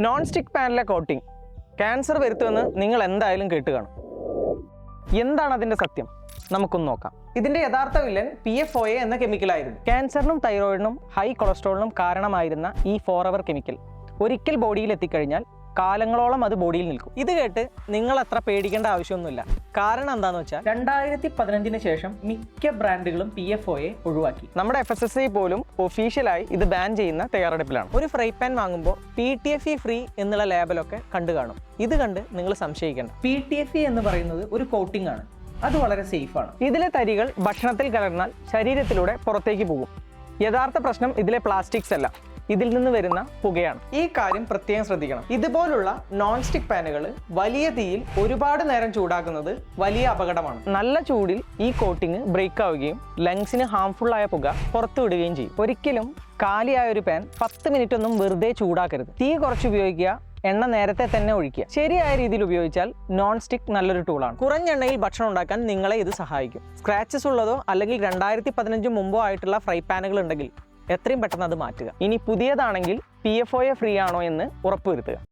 Non stick പാനിലെ coating cancer വരുത്തുമെന്ന് നിങ്ങൾ എന്തായാലും കേട്ട് കാണും. എന്താണ് അതിൻ്റെ സത്യം? നമുക്കൊന്ന് നോക്കാം. ഇതിൻ്റെ യഥാർത്ഥ വില്ലൻ PFOA എന്ന കെമിക്കലായിരുന്നു. ക്യാൻസറിനും തൈറോയിഡിനും ഹൈ കൊളസ്ട്രോളിനും കാരണമായിരുന്ന ഈ ഫോറവർ കെമിക്കൽ ഒരിക്കൽ ബോഡിയിൽ എത്തിക്കഴിഞ്ഞാൽ കാലങ്ങളോളം അത് ബോഡിയിൽ നിൽക്കും. ഇത് കേട്ട് നിങ്ങൾ അത്ര പേടിക്കേണ്ട ആവശ്യമൊന്നുമില്ല. കാരണം എന്താണെന്ന് വെച്ചാൽ 2015 ശേഷം മിക്ക ബ്രാൻഡുകളും PFOA ഒഴിവാക്കി. നമ്മുടെ FSSAI പോലും ഒഫീഷ്യലായി ഇത് ബാൻ ചെയ്യുന്ന തയ്യാറെടുപ്പിലാണ്. ഒരു ഫ്രൈ പാൻ വാങ്ങുമ്പോൾ PTFE ഫ്രീ എന്നുള്ള ലേബലൊക്കെ കണ്ടു കാണും. ഇത് കണ്ട് നിങ്ങൾ സംശയിക്കേണ്ട. PTFE എന്ന് പറയുന്നത് ഒരു കോട്ടിംഗ് ആണ്. അത് വളരെ സേഫാണ്. ഇതിലെ തരികൾ ഭക്ഷണത്തിൽ കലർന്നാൽ ശരീരത്തിലൂടെ പുറത്തേക്ക് പോകും. യഥാർത്ഥ പ്രശ്നം ഇതിലെ പ്ലാസ്റ്റിക്സ് അല്ല, ഇതിൽ നിന്ന് വരുന്ന പുകയാണ്. ഈ കാര്യം പ്രത്യേകം ശ്രദ്ധിക്കണം. ഇതുപോലുള്ള നോൺ സ്റ്റിക്ക് പാനുകൾ വലിയ തീയിൽ ഒരുപാട് നേരം ചൂടാക്കുന്നത് വലിയ അപകടമാണ്. നല്ല ചൂടിൽ ഈ കോട്ടിങ് ബ്രേക്ക് ആവുകയും ലങ്സിന് ഹാംഫുൾ ആയ പുക പുറത്തു വിടുകയും ചെയ്യും. ഒരിക്കലും കാലിയായ ഒരു പാൻ 10 മിനിറ്റ് ഒന്നും വെറുതെ ചൂടാക്കരുത്. തീ കുറച്ച് ഉപയോഗിക്കുക, എണ്ണ നേരത്തെ തന്നെ ഒഴിക്കുക. ശരിയായ രീതിയിൽ ഉപയോഗിച്ചാൽ നോൺ സ്റ്റിക്ക് നല്ലൊരു ടൂളാണ്. കുറഞ്ഞ എണ്ണയിൽ ഭക്ഷണം ഉണ്ടാക്കാൻ നിങ്ങളെ ഇത് സഹായിക്കും. സ്ക്രാച്ചസ് ഉള്ളതോ അല്ലെങ്കിൽ 2015 മുമ്പോ ആയിട്ടുള്ള ഫ്രൈ പാനുകൾ ഉണ്ടെങ്കിൽ എത്രയും പെട്ടെന്ന് അത് മാറ്റുക. ഇനി പുതിയതാണെങ്കിൽ PFOA ഫ്രീ ആണോ എന്ന് ഉറപ്പുവരുത്തുക.